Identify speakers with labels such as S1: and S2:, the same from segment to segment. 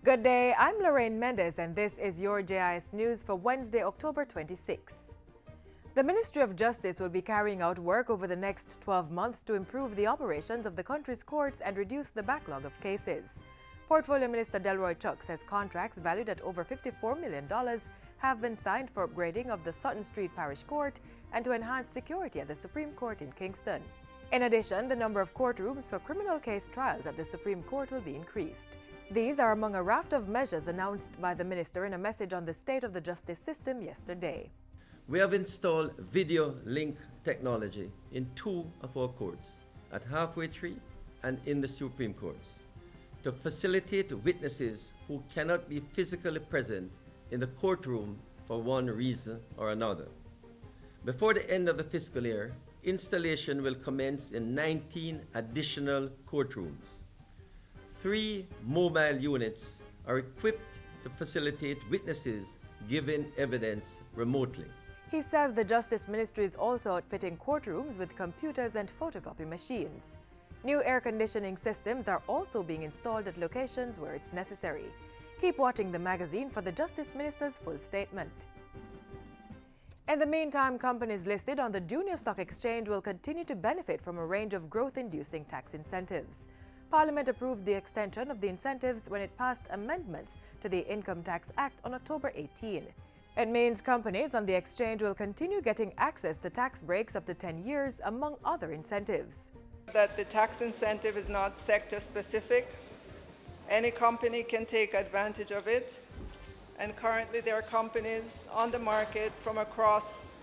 S1: Good day, I'm Lorraine Mendez and this is your JIS News for Wednesday, October 26. The Ministry of Justice will be carrying out work over the next 12 months to improve the operations of the country's courts and reduce the backlog of cases. Portfolio Minister Delroy Chuck says contracts valued at over $54 million have been signed for upgrading of the Sutton Street Parish Court and to enhance security at the Supreme Court in Kingston. In addition, the number of courtrooms for criminal case trials at the Supreme Court will be increased. These are among a raft of measures announced by the minister in a message on the state of the justice system yesterday.
S2: We have installed video link technology in 2 of our courts, at Halfway Tree and in the Supreme Court, to facilitate witnesses who cannot be physically present in the courtroom for one reason or another. Before the end of the fiscal year, installation will commence in 19 additional courtrooms. 3 mobile units are equipped to facilitate witnesses giving evidence remotely.
S1: He says the Justice Ministry is also outfitting courtrooms with computers and photocopy machines. New air conditioning systems are also being installed at locations where it's necessary. Keep watching the magazine for the Justice Minister's full statement. In the meantime, companies listed on the Junior Stock Exchange will continue to benefit from a range of growth-inducing tax incentives. Parliament approved the extension of the incentives when it passed amendments to the Income Tax Act on October 18. It means companies on the exchange will continue getting access to tax breaks up to 10 years, among other incentives.
S3: That the tax incentive is not sector-specific. Any company can take advantage of it. And currently there are companies on the market from across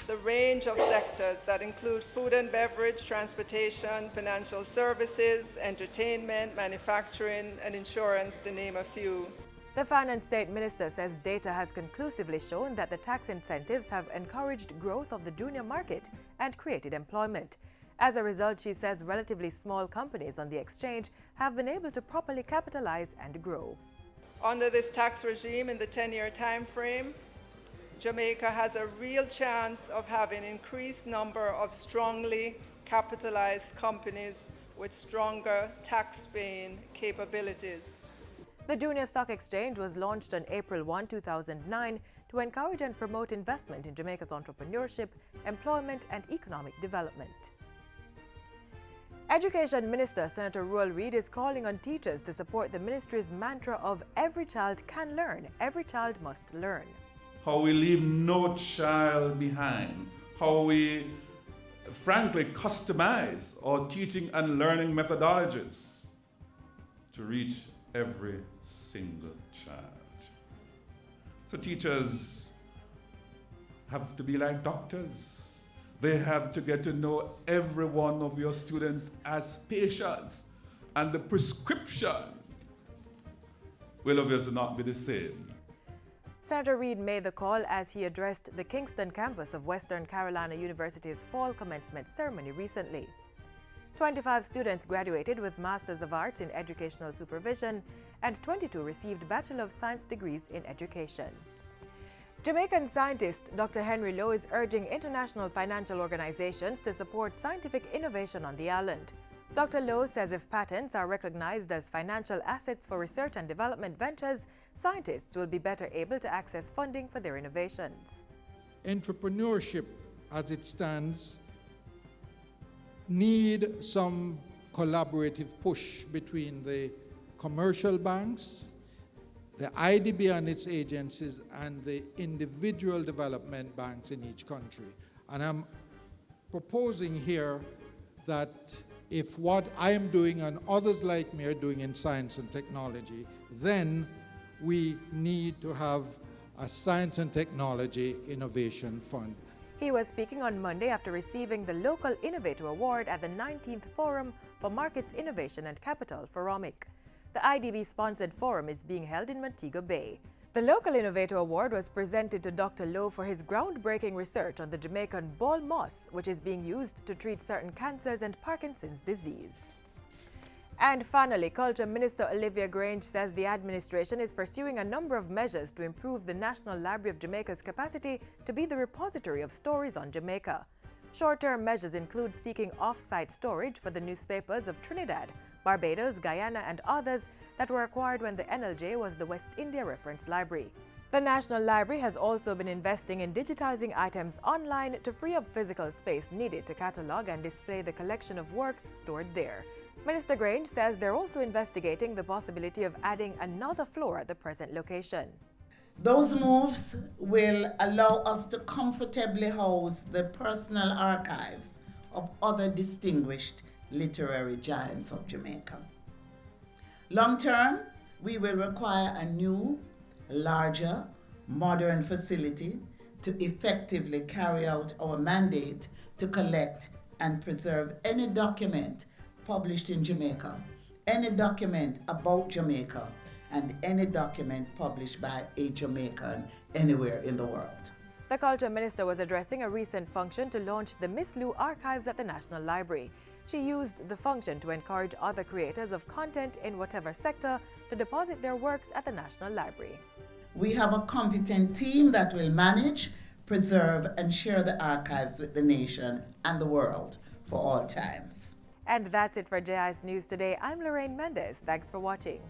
S3: the range of sectors that include food and beverage, transportation, financial services, entertainment, manufacturing, and insurance, to name a few.
S1: The Finance State Minister says data has conclusively shown that the tax incentives have encouraged growth of the junior market and created employment. As a result, she says relatively small companies on the exchange have been able to properly capitalize and grow.
S3: Under this tax regime in the 10-year time frame, Jamaica has a real chance of having an increased number of strongly capitalized companies with stronger tax-paying capabilities.
S1: The Junior Stock Exchange was launched on April 1, 2009 to encourage and promote investment in Jamaica's entrepreneurship, employment, and economic development. Education Minister Senator Ruel Reid is calling on teachers to support the ministry's mantra of every child can learn, every child must learn.
S4: How we leave no child behind, how we frankly customize our teaching and learning methodologies to reach every single child. So teachers have to be like doctors. They have to get to know every one of your students as patients, and the prescription will obviously not be the same.
S1: Senator Reid made the call as he addressed the Kingston campus of Western Carolina University's fall commencement ceremony recently. 25 students graduated with Masters of Arts in Educational Supervision and 22 received Bachelor of Science degrees in education. Jamaican scientist Dr. Henry Lowe is urging international financial organizations to support scientific innovation on the island. Dr. Lowe says if patents are recognized as financial assets for research and development ventures, scientists will be better able to access funding for their innovations.
S5: Entrepreneurship, as it stands, need some collaborative push between the commercial banks, the IDB and its agencies, and the individual development banks in each country. And I'm proposing here that if what I am doing and others like me are doing in science and technology, then we need to have a Science and Technology Innovation Fund.
S1: He was speaking on Monday after receiving the Local Innovator Award at the 19th Forum for Markets Innovation and Capital for ROMIC. The IDB-sponsored forum is being held in Montego Bay. The Local Innovator Award was presented to Dr. Lowe for his groundbreaking research on the Jamaican ball moss, which is being used to treat certain cancers and Parkinson's disease. And finally, Culture Minister Olivia Grange says the administration is pursuing a number of measures to improve the National Library of Jamaica's capacity to be the repository of stories on Jamaica. Short-term measures include seeking off-site storage for the newspapers of Trinidad Barbados, Guyana, and others that were acquired when the NLJ was the West India Reference Library. The National Library has also been investing in digitizing items online to free up physical space needed to catalog and display the collection of works stored there. Minister Grange says they're also investigating the possibility of adding another floor at the present location.
S6: Those moves will allow us to comfortably house the personal archives of other distinguished literary giants of Jamaica. Long term, we will require a new, larger, modern facility to effectively carry out our mandate to collect and preserve any document published in Jamaica, any document about Jamaica, and any document published by a Jamaican anywhere in the world.
S1: The Culture Minister was addressing a recent function to launch the Miss Lou Archives at the National Library. She used the function to encourage other creators of content in whatever sector to deposit their works at the National Library.
S6: We have a competent team that will manage, preserve, and share the archives with the nation and the world for all times.
S1: And that's it for JIS News today. I'm Lorraine Mendez. Thanks for watching.